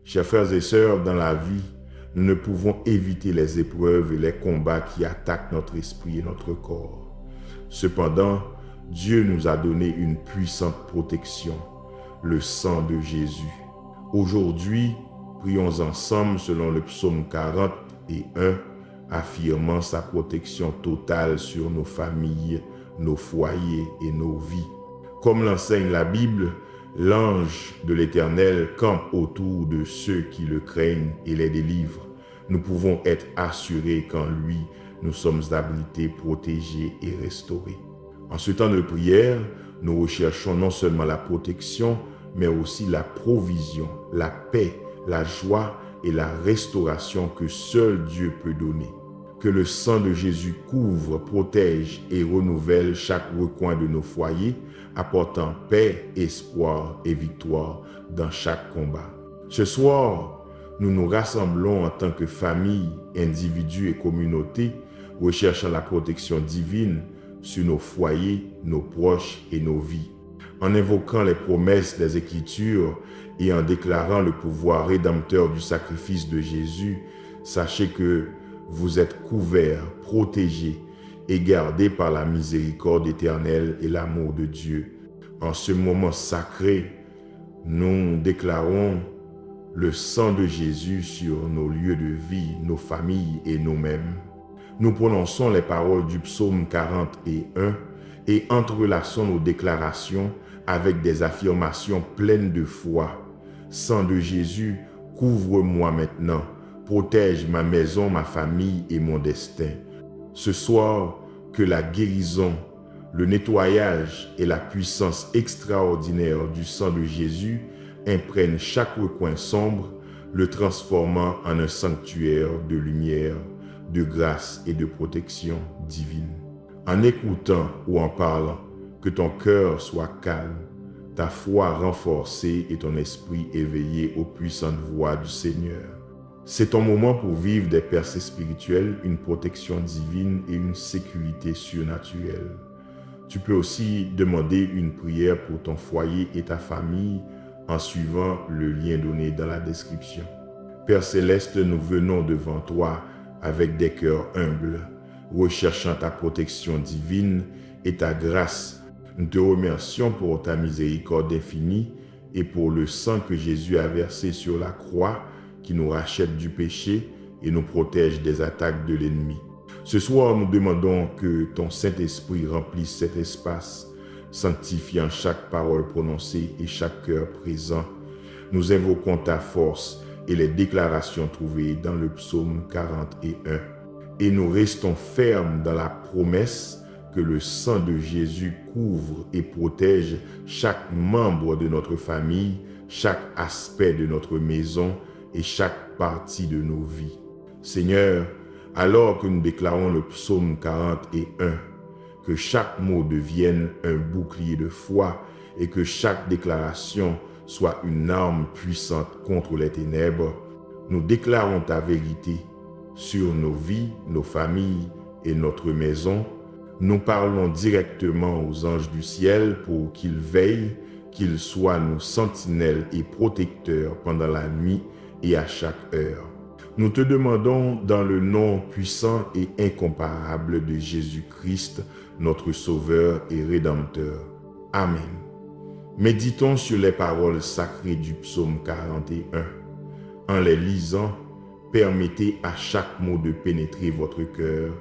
Chers frères et sœurs, dans la vie, nous ne pouvons éviter les épreuves et les combats qui attaquent notre esprit et notre corps. Cependant, Dieu nous a donné une puissante protection, le sang de Jésus. Aujourd'hui, prions ensemble selon le psaume 41, affirmant sa protection totale sur nos familles, nos foyers et nos vies. Comme l'enseigne la Bible, l'ange de l'Éternel campe autour de ceux qui le craignent et les délivre. Nous pouvons être assurés qu'en lui, nous sommes abrités, protégés et restaurés. En ce temps de prière, nous recherchons non seulement la protection, mais aussi la provision, la paix, la joie et la restauration que seul Dieu peut donner. Que le sang de Jésus couvre, protège et renouvelle chaque recoin de nos foyers, apportant paix, espoir et victoire dans chaque combat. Ce soir, nous nous rassemblons en tant que famille, individus et communautés, recherchant la protection divine sur nos foyers, nos proches et nos vies. En invoquant les promesses des Écritures et en déclarant le pouvoir rédempteur du sacrifice de Jésus, sachez que vous êtes couverts, protégés et gardés par la miséricorde éternelle et l'amour de Dieu. En ce moment sacré, nous déclarons le sang de Jésus sur nos lieux de vie, nos familles et nous-mêmes. Nous prononçons les paroles du psaume 41 et entrelaçons nos déclarations avec des affirmations pleines de foi. Sang de Jésus, couvre-moi maintenant, protège ma maison, ma famille et mon destin. Ce soir, que la guérison, le nettoyage et la puissance extraordinaire du sang de Jésus imprègnent chaque recoin sombre, le transformant en un sanctuaire de lumière, de grâce et de protection divine. En écoutant ou en parlant, que ton cœur soit calme, ta foi renforcée et ton esprit éveillé aux puissantes voix du Seigneur. C'est ton moment pour vivre des percées spirituelles, une protection divine et une sécurité surnaturelle. Tu peux aussi demander une prière pour ton foyer et ta famille en suivant le lien donné dans la description. Père Céleste, nous venons devant toi avec des cœurs humbles, recherchant ta protection divine et ta grâce. Nous te remercions pour ta miséricorde infinie et pour le sang que Jésus a versé sur la croix qui nous rachète du péché et nous protège des attaques de l'ennemi. Ce soir, nous demandons que ton Saint-Esprit remplisse cet espace, sanctifiant chaque parole prononcée et chaque cœur présent. Nous invoquons ta force et les déclarations trouvées dans le psaume 41. Et nous restons fermes dans la promesse que le sang de Jésus couvre et protège chaque membre de notre famille, chaque aspect de notre maison et chaque partie de nos vies. Seigneur, alors que nous déclarons le psaume 41, que chaque mot devienne un bouclier de foi et que chaque déclaration soit une arme puissante contre les ténèbres, nous déclarons ta vérité sur nos vies, nos familles et notre maison. Nous parlons directement aux anges du ciel pour qu'ils veillent, qu'ils soient nos sentinelles et protecteurs pendant la nuit et à chaque heure. Nous te demandons dans le nom puissant et incomparable de Jésus-Christ, notre Sauveur et Rédempteur. Amen. Méditons sur les paroles sacrées du psaume 41. En les lisant, permettez à chaque mot de pénétrer votre cœur,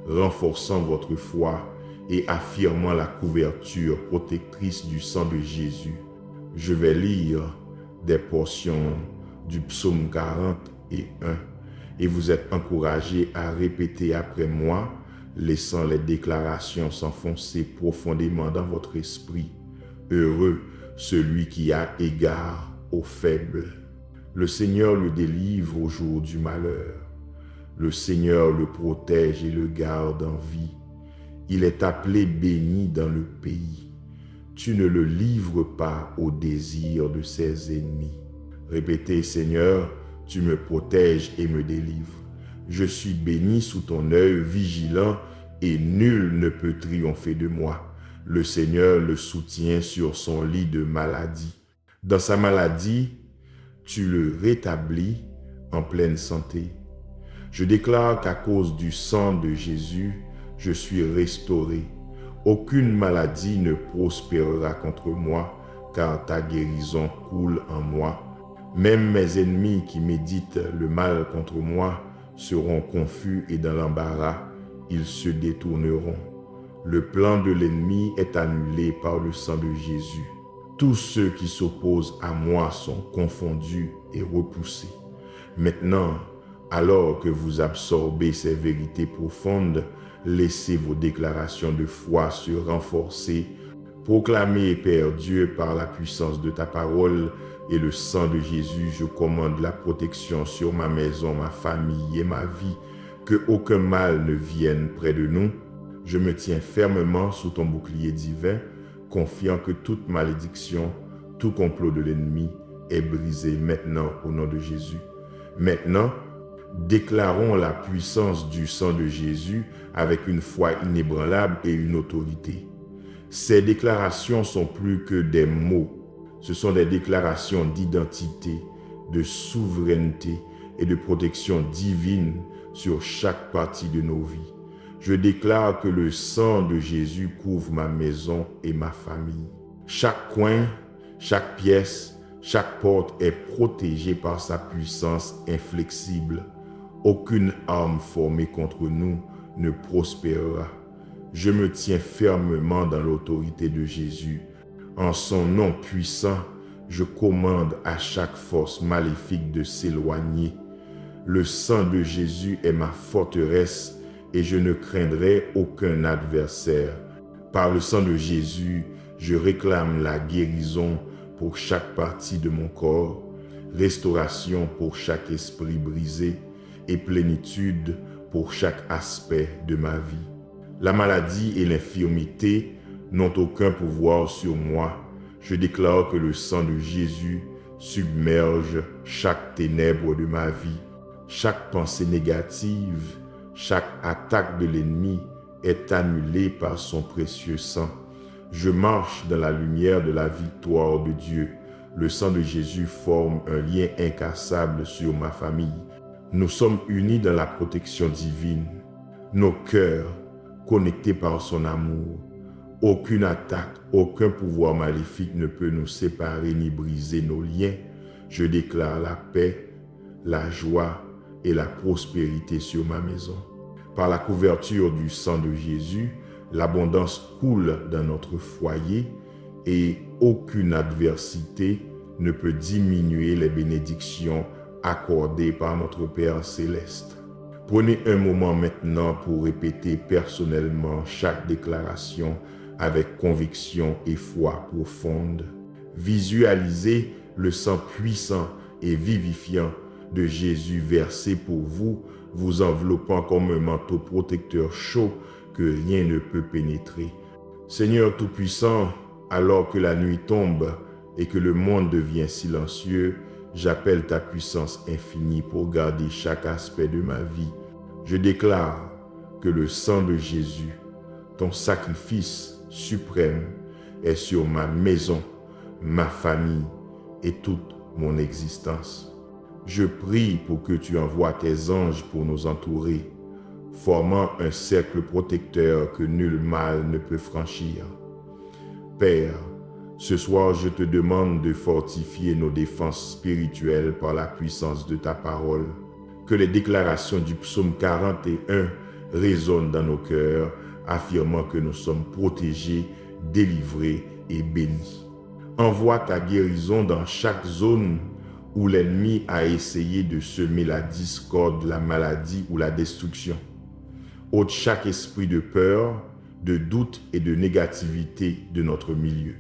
renforçant votre foi et affirmant la couverture protectrice du sang de Jésus. Je vais lire des portions du psaume 41 et vous êtes encouragés à répéter après moi, laissant les déclarations s'enfoncer profondément dans votre esprit. Heureux celui qui a égard aux faibles. Le Seigneur le délivre au jour du malheur. Le Seigneur le protège et le garde en vie. Il est appelé béni dans le pays. Tu ne le livres pas au désir de ses ennemis. Répétez, Seigneur, tu me protèges et me délivres. Je suis béni sous ton œil vigilant et nul ne peut triompher de moi. Le Seigneur le soutient sur son lit de maladie. Dans sa maladie, tu le rétablis en pleine santé. Je déclare qu'à cause du sang de Jésus, je suis restauré. Aucune maladie ne prospérera contre moi, car ta guérison coule en moi. Même mes ennemis qui méditent le mal contre moi seront confus et dans l'embarras, ils se détourneront. Le plan de l'ennemi est annulé par le sang de Jésus. Tous ceux qui s'opposent à moi sont confondus et repoussés. Maintenant, alors que vous absorbez ces vérités profondes, laissez vos déclarations de foi se renforcer. Proclamez, Père Dieu, par la puissance de ta parole et le sang de Jésus, je commande la protection sur ma maison, ma famille et ma vie, que aucun mal ne vienne près de nous. Je me tiens fermement sous ton bouclier divin, confiant que toute malédiction, tout complot de l'ennemi est brisé maintenant au nom de Jésus. Maintenant, déclarons la puissance du sang de Jésus avec une foi inébranlable et une autorité. Ces déclarations sont plus que des mots. Ce sont des déclarations d'identité, de souveraineté et de protection divine sur chaque partie de nos vies. Je déclare que le sang de Jésus couvre ma maison et ma famille. Chaque coin, chaque pièce, chaque porte est protégée par sa puissance inflexible. Aucune arme formée contre nous ne prospérera. Je me tiens fermement dans l'autorité de Jésus. En son nom puissant, je commande à chaque force maléfique de s'éloigner. Le sang de Jésus est ma forteresse et je ne craindrai aucun adversaire. Par le sang de Jésus, je réclame la guérison pour chaque partie de mon corps, restauration pour chaque esprit brisé et plénitude pour chaque aspect de ma vie. La maladie et l'infirmité n'ont aucun pouvoir sur moi. Je déclare que le sang de Jésus submerge chaque ténèbre de ma vie. Chaque pensée négative, chaque attaque de l'ennemi est annulée par son précieux sang. Je marche dans la lumière de la victoire de Dieu. Le sang de Jésus forme un lien incassable sur ma famille. Nous sommes unis dans la protection divine. Nos cœurs connectés par son amour. Aucune attaque, aucun pouvoir maléfique ne peut nous séparer ni briser nos liens. Je déclare la paix, la joie et la prospérité sur ma maison. Par la couverture du sang de Jésus, l'abondance coule dans notre foyer et aucune adversité ne peut diminuer les bénédictions accordées par notre Père céleste. Prenez un moment maintenant pour répéter personnellement chaque déclaration avec conviction et foi profonde. Visualisez le sang puissant et vivifiant de Jésus versé pour vous, vous enveloppant comme un manteau protecteur chaud que rien ne peut pénétrer. Seigneur Tout-Puissant, alors que la nuit tombe et que le monde devient silencieux, j'appelle ta puissance infinie pour garder chaque aspect de ma vie. Je déclare que le sang de Jésus, ton sacrifice suprême, est sur ma maison, ma famille et toute mon existence. Je prie pour que tu envoies tes anges pour nous entourer, formant un cercle protecteur que nul mal ne peut franchir. Père, ce soir je te demande de fortifier nos défenses spirituelles par la puissance de ta parole. Que les déclarations du psaume 41 résonnent dans nos cœurs, affirmant que nous sommes protégés, délivrés et bénis. Envoie ta guérison dans chaque zone où l'ennemi a essayé de semer la discorde, la maladie ou la destruction. Ôte chaque esprit de peur, de doute et de négativité de notre milieu.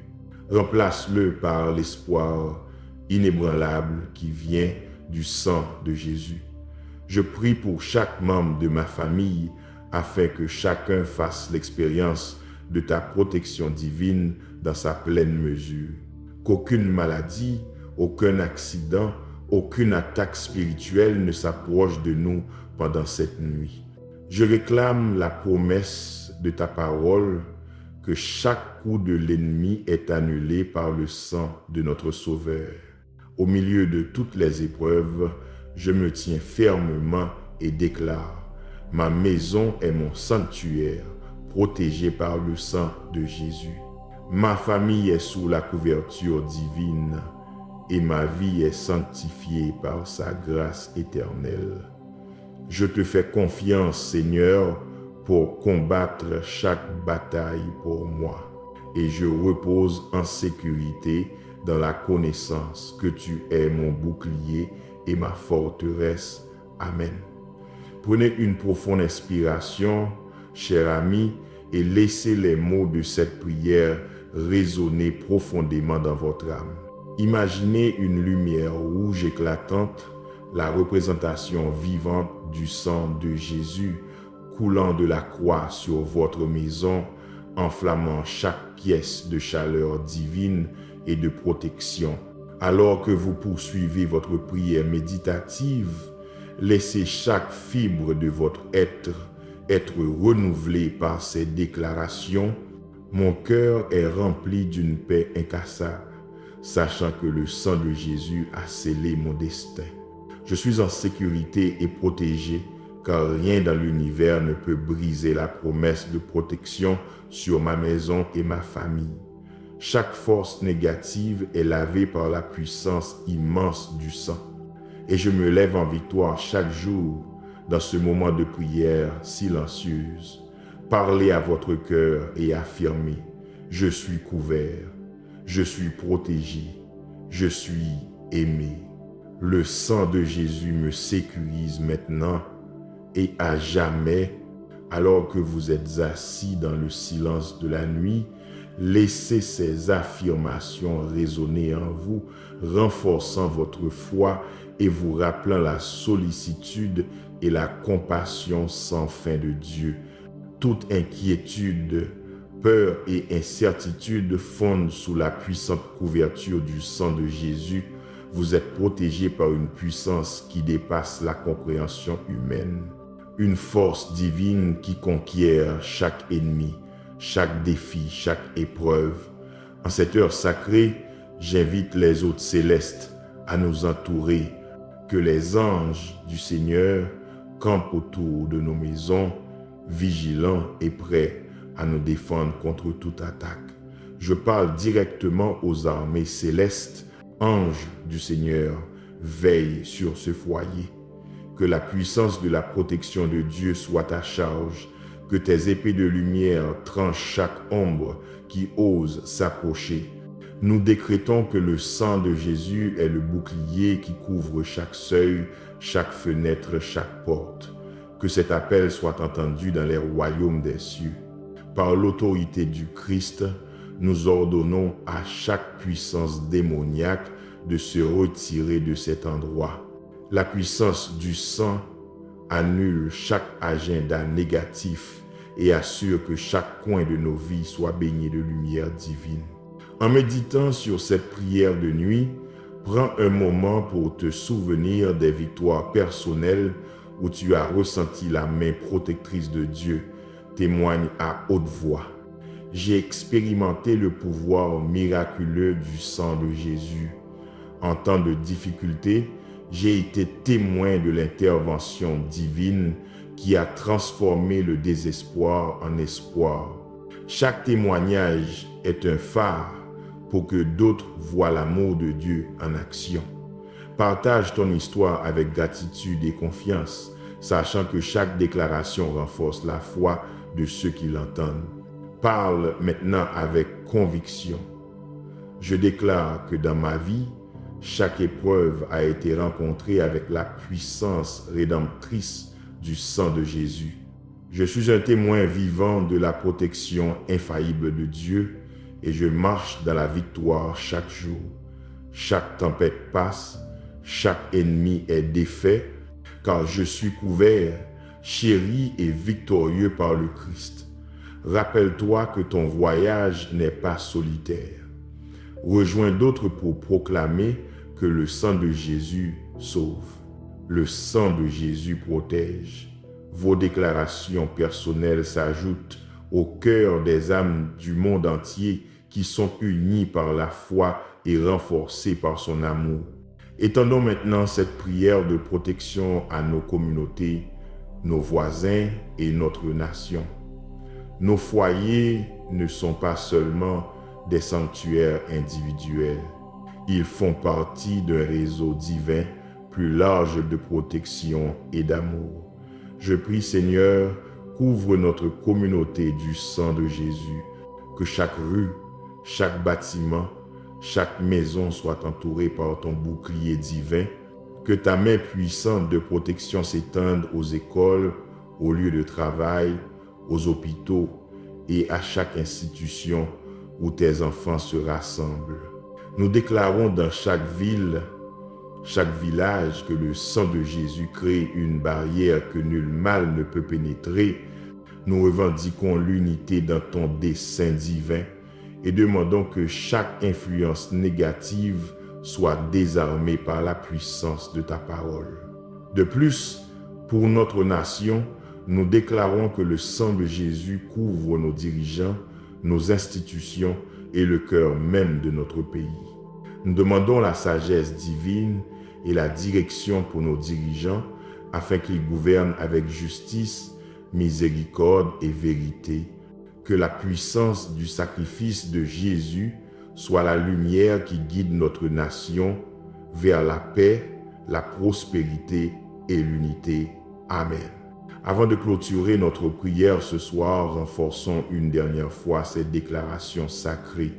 Remplace-le par l'espoir inébranlable qui vient du sang de Jésus. Je prie pour chaque membre de ma famille afin que chacun fasse l'expérience de ta protection divine dans sa pleine mesure. Qu'aucune maladie, aucun accident, aucune attaque spirituelle ne s'approche de nous pendant cette nuit. Je réclame la promesse de ta parole que chaque coup de l'ennemi est annulé par le sang de notre Sauveur. Au milieu de toutes les épreuves, je me tiens fermement et déclare: ma maison est mon sanctuaire, protégé par le sang de Jésus. Ma famille est sous la couverture divine et ma vie est sanctifiée par sa grâce éternelle. Je te fais confiance, Seigneur, pour combattre chaque bataille pour moi, et je repose en sécurité dans la connaissance que tu es mon bouclier et ma forteresse. Amen. Prenez une profonde inspiration, cher ami, et laissez les mots de cette prière résonner profondément dans votre âme. Imaginez une lumière rouge éclatante, la représentation vivante du sang de Jésus coulant de la croix sur votre maison, enflammant chaque pièce de chaleur divine et de protection. Alors que vous poursuivez votre prière méditative, laissez chaque fibre de votre être renouvelée par ces déclarations. Mon cœur est rempli d'une paix incassable, sachant que le sang de Jésus a scellé mon destin. Je suis en sécurité et protégé, car rien dans l'univers ne peut briser la promesse de protection sur ma maison et ma famille. Chaque force négative est lavée par la puissance immense du sang. Et je me lève en victoire chaque jour dans ce moment de prière silencieuse. Parlez à votre cœur et affirmez: je suis couvert, je suis protégé, je suis aimé. Le sang de Jésus me sécurise maintenant et à jamais. Alors que vous êtes assis dans le silence de la nuit, laissez ces affirmations résonner en vous, renforçant votre foi et vous rappelant la sollicitude et la compassion sans fin de Dieu. Toute inquiétude, peur et incertitude fondent sous la puissante couverture du sang de Jésus. Vous êtes protégé par une puissance qui dépasse la compréhension humaine. Une force divine qui conquiert chaque ennemi, chaque défi, chaque épreuve. En cette heure sacrée, j'invite les hôtes célestes à nous entourer, que les anges du Seigneur campent autour de nos maisons, vigilants et prêts à nous défendre contre toute attaque. Je parle directement aux armées célestes. Anges du Seigneur, veille sur ce foyer. Que la puissance de la protection de Dieu soit à charge, que tes épées de lumière tranchent chaque ombre qui ose s'approcher. Nous décrétons que le sang de Jésus est le bouclier qui couvre chaque seuil, chaque fenêtre, chaque porte. Que cet appel soit entendu dans les royaumes des cieux. Par l'autorité du Christ, nous ordonnons à chaque puissance démoniaque de se retirer de cet endroit. La puissance du sang annule chaque agenda négatif et assure que chaque coin de nos vies soit baigné de lumière divine. En méditant sur cette prière de nuit, prends un moment pour te souvenir des victoires personnelles où tu as ressenti la main protectrice de Dieu. Témoigne à haute voix: j'ai expérimenté le pouvoir miraculeux du sang de Jésus. En temps de difficulté, j'ai été témoin de l'intervention divine qui a transformé le désespoir en espoir. Chaque témoignage est un phare pour que d'autres voient l'amour de Dieu en action. Partage ton histoire avec gratitude et confiance, sachant que chaque déclaration renforce la foi de ceux qui l'entendent. Parle maintenant avec conviction. Je déclare que dans ma vie, chaque épreuve a été rencontrée avec la puissance rédemptrice du sang de Jésus. Je suis un témoin vivant de la protection infaillible de Dieu et je marche dans la victoire chaque jour. Chaque tempête passe, chaque ennemi est défait, car je suis couvert, chéri et victorieux par le Christ. Rappelle-toi que ton voyage n'est pas solitaire. Rejoins d'autres pour proclamer que le sang de Jésus sauve. Le sang de Jésus protège. Vos déclarations personnelles s'ajoutent au cœur des âmes du monde entier qui sont unies par la foi et renforcées par son amour. Étendons maintenant cette prière de protection à nos communautés, nos voisins et notre nation. Nos foyers ne sont pas seulement des sanctuaires individuels. Ils font partie d'un réseau divin plus large de protection et d'amour. Je prie, Seigneur, couvre notre communauté du sang de Jésus, que chaque rue, chaque bâtiment, chaque maison soit entourée par ton bouclier divin, que ta main puissante de protection s'étende aux écoles, aux lieux de travail, aux hôpitaux et à chaque institution où tes enfants se rassemblent. Nous déclarons dans chaque ville, chaque village, que le sang de Jésus crée une barrière que nul mal ne peut pénétrer. Nous revendiquons l'unité dans ton dessein divin et demandons que chaque influence négative soit désarmée par la puissance de ta parole. De plus, pour notre nation, nous déclarons que le sang de Jésus couvre nos dirigeants, nos institutions et le cœur même de notre pays. Nous demandons la sagesse divine et la direction pour nos dirigeants afin qu'ils gouvernent avec justice, miséricorde et vérité. Que la puissance du sacrifice de Jésus soit la lumière qui guide notre nation vers la paix, la prospérité et l'unité. Amen. Avant de clôturer notre prière ce soir, renforçons une dernière fois cette déclaration sacrée.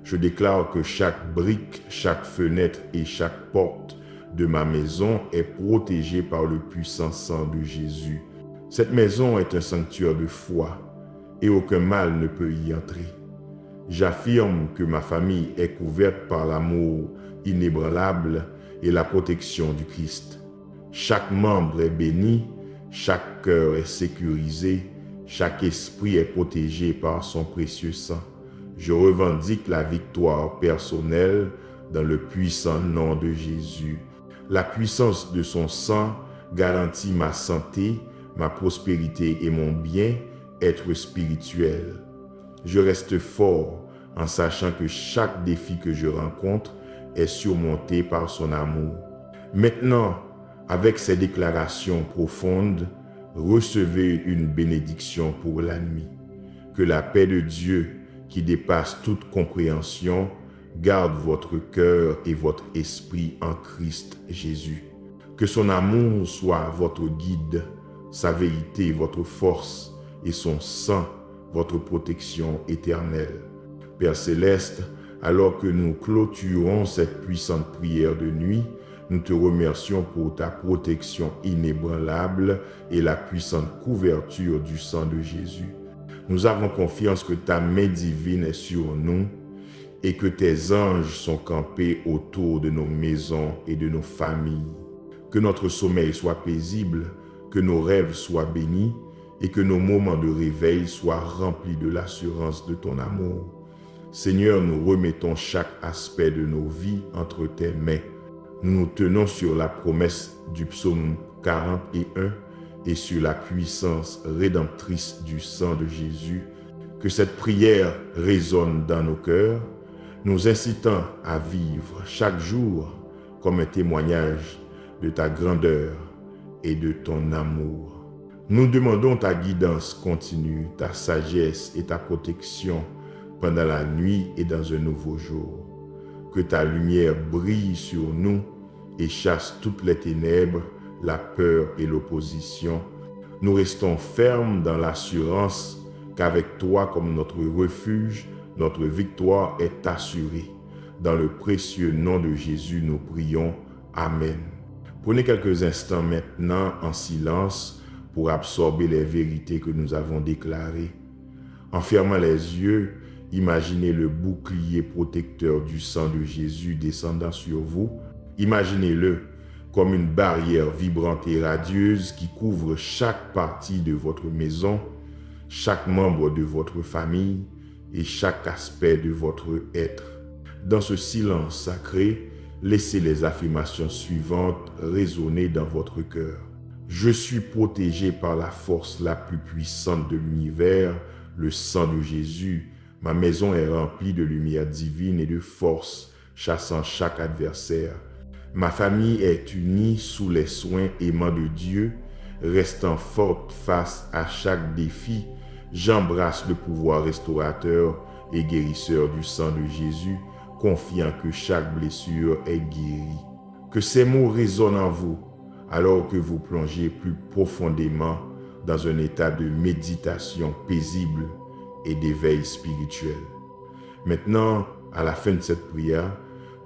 Je déclare que chaque brique, chaque fenêtre et chaque porte de ma maison est protégée par le puissant sang de Jésus. Cette maison est un sanctuaire de foi et aucun mal ne peut y entrer. J'affirme que ma famille est couverte par l'amour inébranlable et la protection du Christ. Chaque membre est béni, chaque cœur est sécurisé, chaque esprit est protégé par son précieux sang. Je revendique la victoire personnelle dans le puissant nom de Jésus. La puissance de son sang garantit ma santé, ma prospérité et mon bien-être spirituel. Je reste fort en sachant que chaque défi que je rencontre est surmonté par son amour. Maintenant, avec ces déclarations profondes, recevez une bénédiction pour la nuit. Que la paix de Dieu, qui dépasse toute compréhension, garde votre cœur et votre esprit en Christ Jésus. Que son amour soit votre guide, sa vérité votre force et son sang votre protection éternelle. Père Céleste, alors que nous clôturons cette puissante prière de nuit, nous te remercions pour ta protection inébranlable et la puissante couverture du sang de Jésus. Nous avons confiance que ta main divine est sur nous et que tes anges sont campés autour de nos maisons et de nos familles. Que notre sommeil soit paisible, que nos rêves soient bénis et que nos moments de réveil soient remplis de l'assurance de ton amour. Seigneur, nous remettons chaque aspect de nos vies entre tes mains. Nous nous tenons sur la promesse du psaume 41 et sur la puissance rédemptrice du sang de Jésus. Que cette prière résonne dans nos cœurs, nous incitant à vivre chaque jour comme un témoignage de ta grandeur et de ton amour. Nous demandons ta guidance continue, ta sagesse et ta protection pendant la nuit et dans un nouveau jour. Que ta lumière brille sur nous et chasse toutes les ténèbres, la peur et l'opposition. Nous restons fermes dans l'assurance qu'avec toi comme notre refuge, notre victoire est assurée. Dans le précieux nom de Jésus, nous prions. Amen. Prenez quelques instants maintenant en silence pour absorber les vérités que nous avons déclarées. En fermant les yeux, imaginez le bouclier protecteur du sang de Jésus descendant sur vous. Imaginez-le comme une barrière vibrante et radieuse qui couvre chaque partie de votre maison, chaque membre de votre famille et chaque aspect de votre être. Dans ce silence sacré, laissez les affirmations suivantes résonner dans votre cœur. Je suis protégé par la force la plus puissante de l'univers, le sang de Jésus. Ma maison est remplie de lumière divine et de force, chassant chaque adversaire. Ma famille est unie sous les soins aimants de Dieu, restant forte face à chaque défi. J'embrasse le pouvoir restaurateur et guérisseur du sang de Jésus, confiant que chaque blessure est guérie. Que ces mots résonnent en vous alors que vous plongez plus profondément dans un état de méditation paisible et d'éveil spirituel. Maintenant, à la fin de cette prière,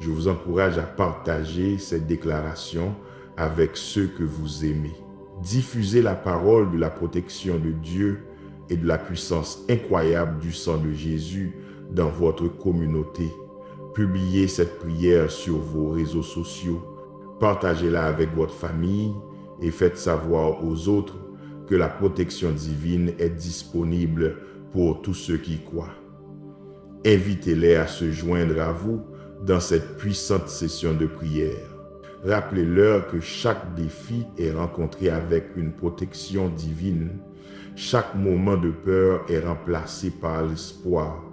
je vous encourage à partager cette déclaration avec ceux que vous aimez. Diffusez la parole de la protection de Dieu et de la puissance incroyable du sang de Jésus dans votre communauté. Publiez cette prière sur vos réseaux sociaux. Partagez-la avec votre famille et faites savoir aux autres que la protection divine est disponible pour tous ceux qui croient. Invitez-les à se joindre à vous dans cette puissante session de prière. Rappelez-leur que chaque défi est rencontré avec une protection divine. Chaque moment de peur est remplacé par l'espoir.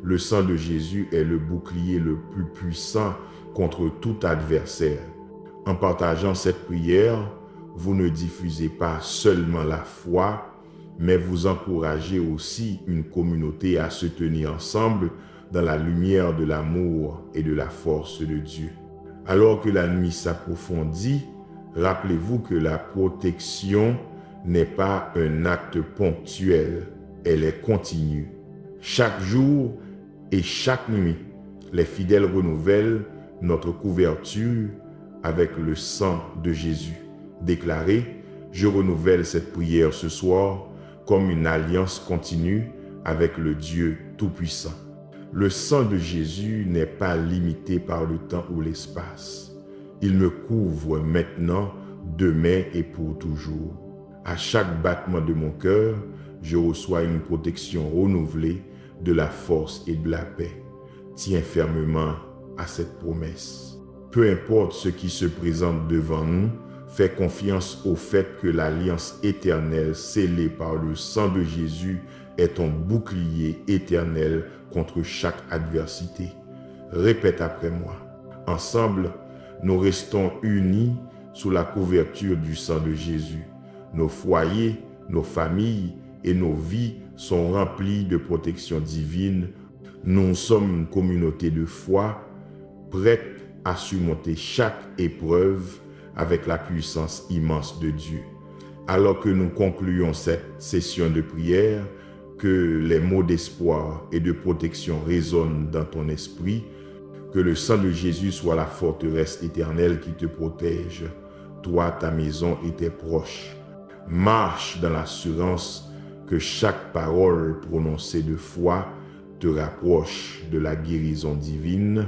Le sang de Jésus est le bouclier le plus puissant contre tout adversaire. En partageant cette prière, vous ne diffusez pas seulement la foi, mais vous encouragez aussi une communauté à se tenir ensemble dans la lumière de l'amour et de la force de Dieu. Alors que la nuit s'approfondit, rappelez-vous que la protection n'est pas un acte ponctuel, elle est continue. Chaque jour et chaque nuit, les fidèles renouvellent notre couverture avec le sang de Jésus. Déclarez, je renouvelle cette prière ce soir comme une alliance continue avec le Dieu Tout-Puissant. Le sang de Jésus n'est pas limité par le temps ou l'espace. Il me couvre maintenant, demain et pour toujours. À chaque battement de mon cœur, je reçois une protection renouvelée de la force et de la paix. Tiens fermement à cette promesse. Peu importe ce qui se présente devant nous, fais confiance au fait que l'alliance éternelle scellée par le sang de Jésus est ton bouclier éternel contre chaque adversité. Répète après moi. Ensemble, nous restons unis sous la couverture du sang de Jésus. Nos foyers, nos familles et nos vies sont remplis de protection divine. Nous sommes une communauté de foi, prête à surmonter chaque épreuve avec la puissance immense de Dieu. Alors que nous concluons cette session de prière, que les mots d'espoir et de protection résonnent dans ton esprit, que le sang de Jésus soit la forteresse éternelle qui te protège, toi, ta maison et tes proches. Marche dans l'assurance que chaque parole prononcée de foi te rapproche de la guérison divine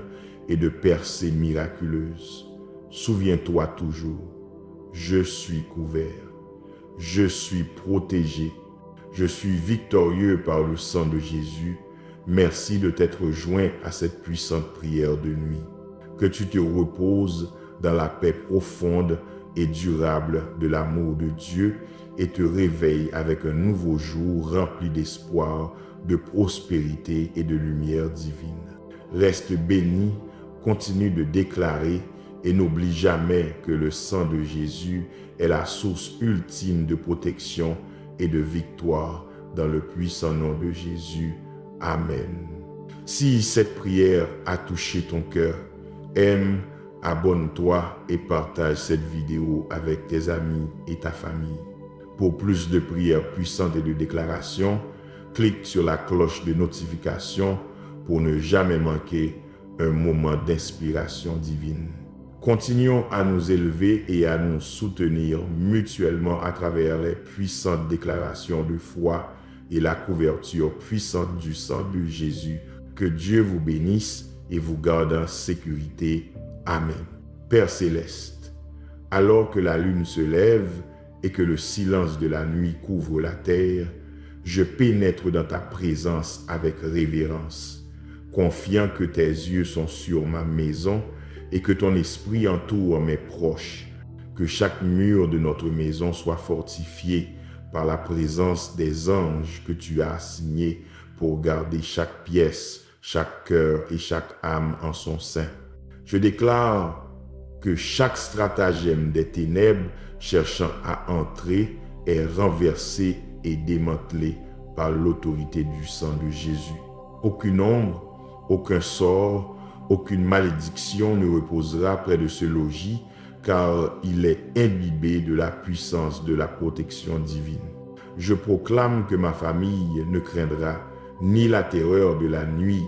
et de percées miraculeuses. Souviens-toi toujours, je suis couvert, je suis protégé, je suis victorieux par le sang de Jésus. Merci de t'être joint à cette puissante prière de nuit. Que tu te reposes dans la paix profonde et durable de l'amour de Dieu et te réveilles avec un nouveau jour rempli d'espoir, de prospérité et de lumière divine. Reste béni, continue de déclarer et n'oublie jamais que le sang de Jésus est la source ultime de protection et de victoire dans le puissant nom de Jésus. Amen. Si cette prière a touché ton cœur, aime, abonne-toi et partage cette vidéo avec tes amis et ta famille. Pour plus de prières puissantes et de déclarations, clique sur la cloche de notification pour ne jamais manquer un moment d'inspiration divine. Continuons à nous élever et à nous soutenir mutuellement à travers les puissantes déclarations de foi et la couverture puissante du sang de Jésus. Que Dieu vous bénisse et vous garde en sécurité. Amen. Père céleste, alors que la lune se lève et que le silence de la nuit couvre la terre, je pénètre dans ta présence avec révérence, confiant que tes yeux sont sur ma maison et que ton esprit entoure mes proches, que chaque mur de notre maison soit fortifié par la présence des anges que tu as assignés pour garder chaque pièce, chaque cœur et chaque âme en son sein. Je déclare que chaque stratagème des ténèbres cherchant à entrer est renversé et démantelé par l'autorité du sang de Jésus. Aucune ombre, aucun sort, aucune malédiction ne reposera près de ce logis, car il est imbibé de la puissance de la protection divine. Je proclame que ma famille ne craindra ni la terreur de la nuit,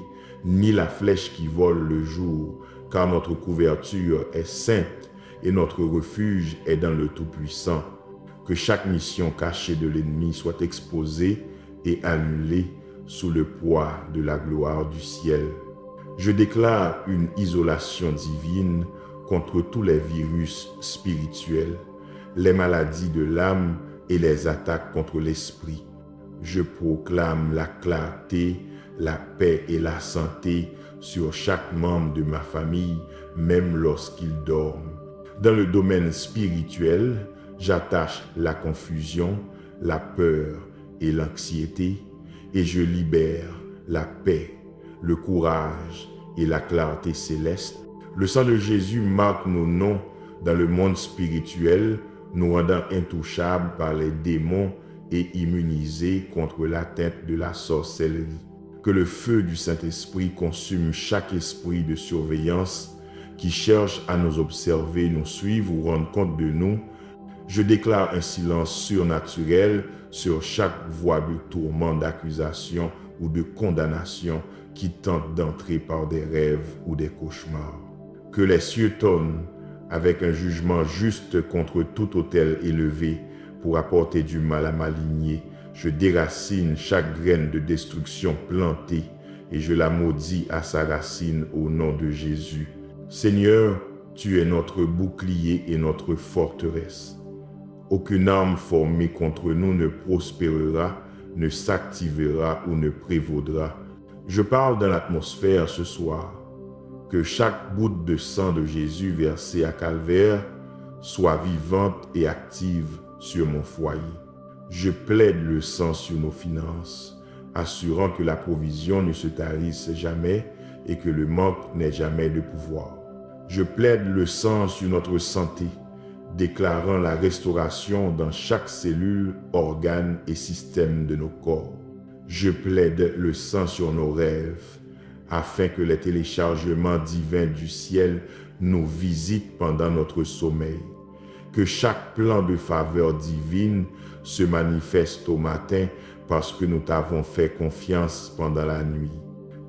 ni la flèche qui vole le jour, car notre couverture est sainte et notre refuge est dans le Tout-Puissant. Que chaque mission cachée de l'ennemi soit exposée et annulée sous le poids de la gloire du ciel. Je déclare une isolation divine contre tous les virus spirituels, les maladies de l'âme et les attaques contre l'esprit. Je proclame la clarté, la paix et la santé sur chaque membre de ma famille, même lorsqu'ils dorment. Dans le domaine spirituel, j'attache la confusion, la peur et l'anxiété, et je libère la paix, le courage et la clarté céleste. Le sang de Jésus marque nos noms dans le monde spirituel, nous rendant intouchables par les démons et immunisés contre l'atteinte de la sorcellerie. Que le feu du Saint-Esprit consume chaque esprit de surveillance qui cherche à nous observer, nous suivre ou rendre compte de nous. Je déclare un silence surnaturel sur chaque voix de tourment, d'accusation ou de condamnation qui tente d'entrer par des rêves ou des cauchemars. Que les cieux tonnent avec un jugement juste contre tout autel élevé pour apporter du mal à ma lignée. Je déracine chaque graine de destruction plantée et je la maudis à sa racine au nom de Jésus. Seigneur, tu es notre bouclier et notre forteresse. Aucune arme formée contre nous ne prospérera, ne s'activera ou ne prévaudra. Je parle dans l'atmosphère ce soir. Que chaque goutte de sang de Jésus versée à Calvaire soit vivante et active sur mon foyer. Je plaide le sang sur nos finances, assurant que la provision ne se tarisse jamais et que le manque n'ait jamais de pouvoir. Je plaide le sang sur notre santé, déclarant la restauration dans chaque cellule, organe et système de nos corps. Je plaide le sang sur nos rêves, afin que les téléchargements divins du ciel nous visitent pendant notre sommeil. Que chaque plan de faveur divine se manifeste au matin parce que nous t'avons fait confiance pendant la nuit.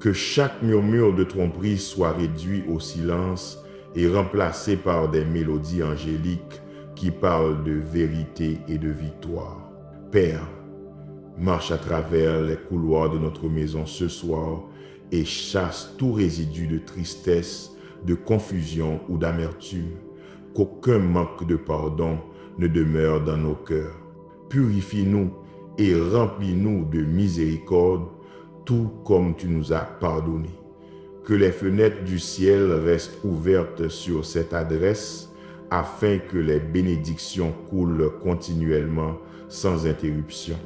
Que chaque murmure de tromperie soit réduit au silence et remplacé par des mélodies angéliques qui parlent de vérité et de victoire. Père, marche à travers les couloirs de notre maison ce soir et chasse tout résidu de tristesse, de confusion ou d'amertume. Qu'aucun manque de pardon ne demeure dans nos cœurs. Purifie-nous et remplis-nous de miséricorde, tout comme tu nous as pardonné. Que les fenêtres du ciel restent ouvertes sur cette adresse, afin que les bénédictions coulent continuellement sans interruption.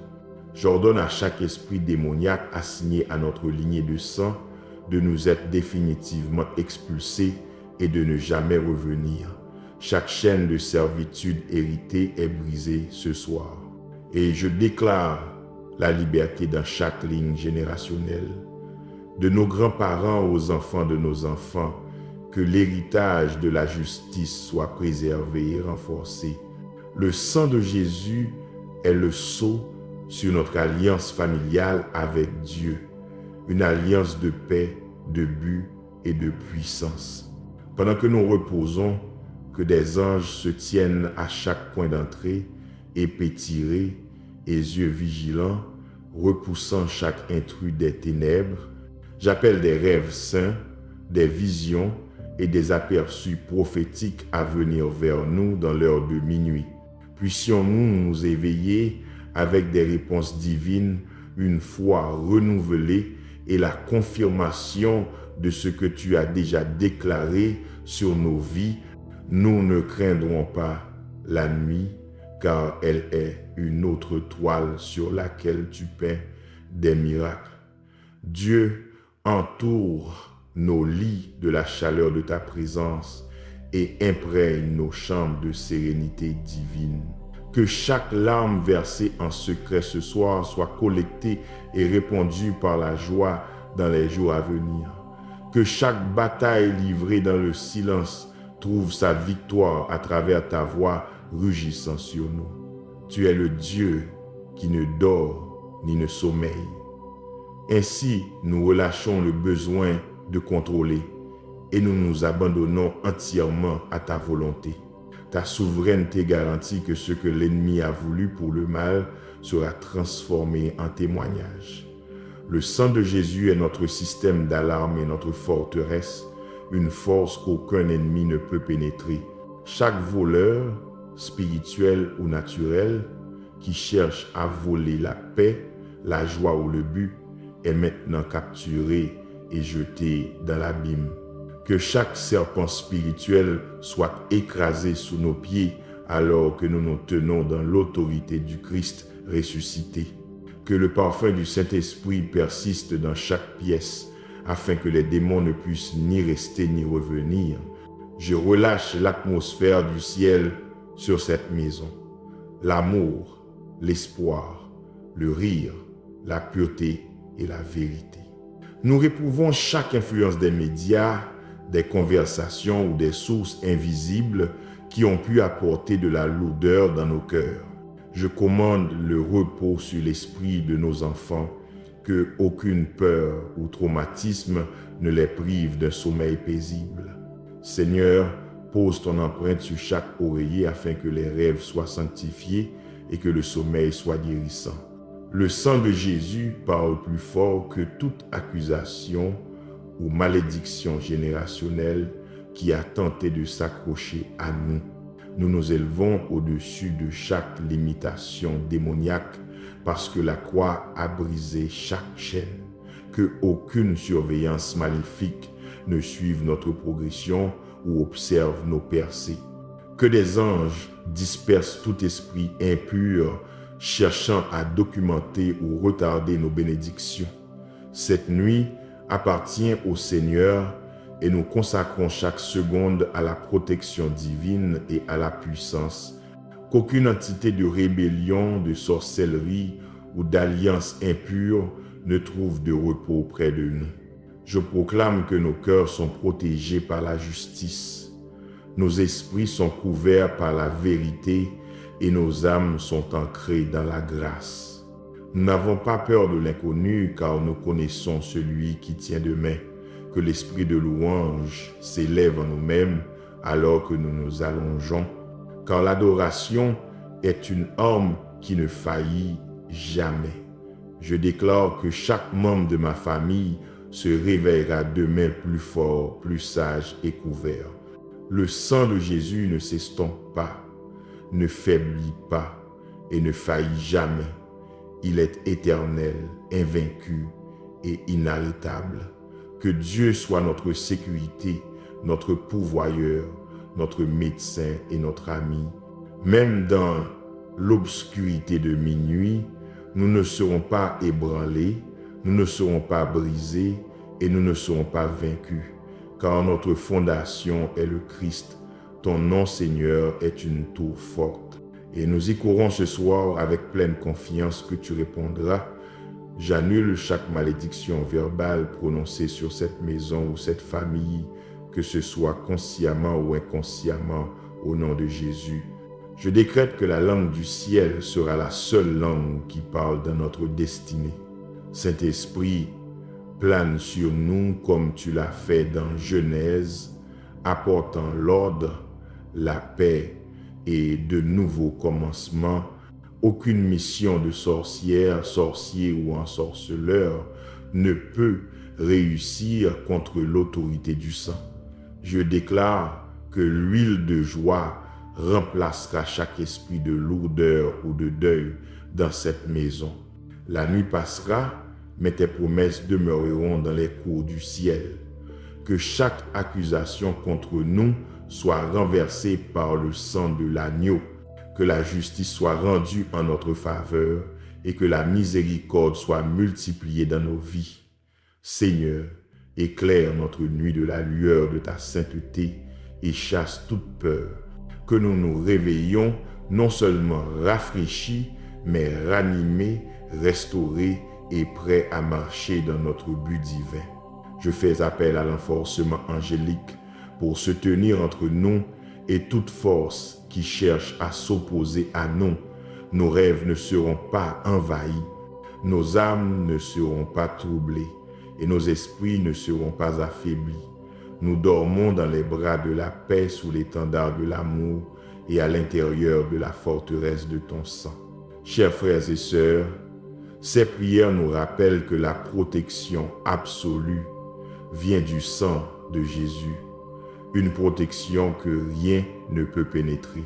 J'ordonne à chaque esprit démoniaque assigné à notre lignée de sang de nous être définitivement expulsé et de ne jamais revenir. Chaque chaîne de servitude héritée est brisée ce soir. Et je déclare la liberté dans chaque ligne générationnelle. De nos grands-parents aux enfants de nos enfants, que l'héritage de la justice soit préservé et renforcé. Le sang de Jésus est le sceau sur notre alliance familiale avec Dieu, une alliance de paix, de but et de puissance. Pendant que nous reposons, que des anges se tiennent à chaque point d'entrée, épée tirée et yeux vigilants, repoussant chaque intrus des ténèbres. J'appelle des rêves saints, des visions et des aperçus prophétiques à venir vers nous dans l'heure de minuit. Puissions-nous nous éveiller avec des réponses divines, une foi renouvelée et la confirmation de ce que tu as déjà déclaré sur nos vies. Nous ne craindrons pas la nuit, car elle est une autre toile sur laquelle tu peins des miracles. Dieu entoure nos lits de la chaleur de ta présence et imprègne nos chambres de sérénité divine. Que chaque larme versée en secret ce soir soit collectée et répandue par la joie dans les jours à venir. Que chaque bataille livrée dans le silence trouve sa victoire à travers ta voix rugissant sur nous. Tu es le Dieu qui ne dort ni ne sommeille. Ainsi, nous relâchons le besoin de contrôler et nous nous abandonnons entièrement à ta volonté. Ta souveraineté garantit que ce que l'ennemi a voulu pour le mal sera transformé en témoignage. Le sang de Jésus est notre système d'alarme et notre forteresse, une force qu'aucun ennemi ne peut pénétrer. Chaque voleur, spirituel ou naturel, qui cherche à voler la paix, la joie ou le but, est maintenant capturé et jeté dans l'abîme. Que chaque serpent spirituel soit écrasé sous nos pieds alors que nous nous tenons dans l'autorité du Christ ressuscité. Que le parfum du Saint-Esprit persiste dans chaque pièce afin que les démons ne puissent ni rester ni revenir. Je relâche l'atmosphère du ciel sur cette maison. L'amour, l'espoir, le rire, la pureté et la vérité. Nous réprouvons chaque influence des médias, des conversations ou des sources invisibles qui ont pu apporter de la lourdeur dans nos cœurs. Je commande le repos sur l'esprit de nos enfants, que aucune peur ou traumatisme ne les prive d'un sommeil paisible. Seigneur, pose ton empreinte sur chaque oreiller afin que les rêves soient sanctifiés et que le sommeil soit guérissant. Le sang de Jésus parle plus fort que toute accusation ou malédiction générationnelle qui a tenté de s'accrocher à nous. Nous nous élevons au-dessus de chaque limitation démoniaque parce que la croix a brisé chaque chaîne. Que aucune surveillance maléfique ne suive notre progression ou observe nos percées. Que des anges dispersent tout esprit impur cherchant à documenter ou retarder nos bénédictions. Cette nuit appartient au Seigneur et nous consacrons chaque seconde à la protection divine et à la puissance. Qu'aucune entité de rébellion, de sorcellerie ou d'alliance impure ne trouve de repos près de nous. Je proclame que nos cœurs sont protégés par la justice, nos esprits sont couverts par la vérité et nos âmes sont ancrées dans la grâce. Nous n'avons pas peur de l'inconnu car nous connaissons celui qui tient de main. Que l'esprit de louange s'élève en nous-mêmes alors que nous nous allongeons, car l'adoration est une arme qui ne faillit jamais. Je déclare que chaque membre de ma famille se réveillera demain plus fort, plus sage et couvert. Le sang de Jésus ne s'estompe pas, ne faiblit pas et ne faillit jamais. Il est éternel, invaincu et inarrêtable. Que Dieu soit notre sécurité, notre pourvoyeur, notre médecin et notre ami. Même dans l'obscurité de minuit, nous ne serons pas ébranlés, nous ne serons pas brisés et nous ne serons pas vaincus, car notre fondation est le Christ. Ton nom, Seigneur, est une tour forte. Et nous y courons ce soir avec pleine confiance que tu répondras. J'annule chaque malédiction verbale prononcée sur cette maison ou cette famille, que ce soit consciemment ou inconsciemment, au nom de Jésus. Je décrète que la langue du ciel sera la seule langue qui parle dans notre destinée. Saint-Esprit, plane sur nous comme tu l'as fait dans Genèse, apportant l'ordre, la paix et de nouveaux commencements. Aucune mission de sorcière, sorcier ou ensorceleur ne peut réussir contre l'autorité du sang. Je déclare que l'huile de joie remplacera chaque esprit de lourdeur ou de deuil dans cette maison. La nuit passera, mais tes promesses demeureront dans les cours du ciel. Que chaque accusation contre nous soit renversée par le sang de l'agneau. Que la justice soit rendue en notre faveur et que la miséricorde soit multipliée dans nos vies. Seigneur, éclaire notre nuit de la lueur de ta sainteté et chasse toute peur. Que nous nous réveillions non seulement rafraîchis, mais ranimés, restaurés et prêts à marcher dans notre but divin. Je fais appel à l'enforcement angélique pour se tenir entre nous et toute force qui cherche à s'opposer à nous. Nos rêves ne seront pas envahis, nos âmes ne seront pas troublées et nos esprits ne seront pas affaiblis. Nous dormons dans les bras de la paix sous l'étendard de l'amour et à l'intérieur de la forteresse de ton sang. Chers frères et sœurs, ces prières nous rappellent que la protection absolue vient du sang de Jésus, une protection que rien ne peut pénétrer.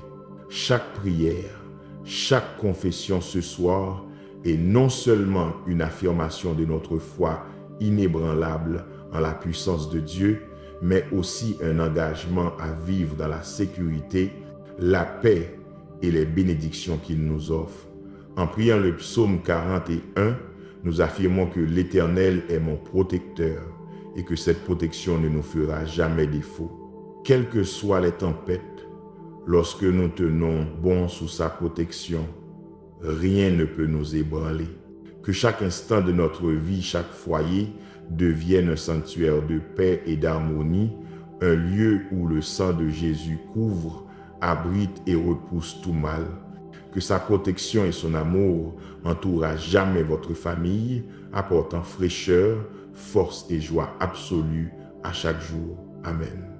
Chaque prière, chaque confession ce soir est non seulement une affirmation de notre foi inébranlable en la puissance de Dieu, mais aussi un engagement à vivre dans la sécurité, la paix et les bénédictions qu'il nous offre. En priant le psaume 41, nous affirmons que l'Éternel est mon protecteur et que cette protection ne nous fera jamais défaut. Quelles que soient les tempêtes, lorsque nous tenons bon sous sa protection, rien ne peut nous ébranler. Que chaque instant de notre vie, chaque foyer, devienne un sanctuaire de paix et d'harmonie, un lieu où le sang de Jésus couvre, abrite et repousse tout mal. Que sa protection et son amour entourent à jamais votre famille, apportant fraîcheur, force et joie absolue à chaque jour. Amen.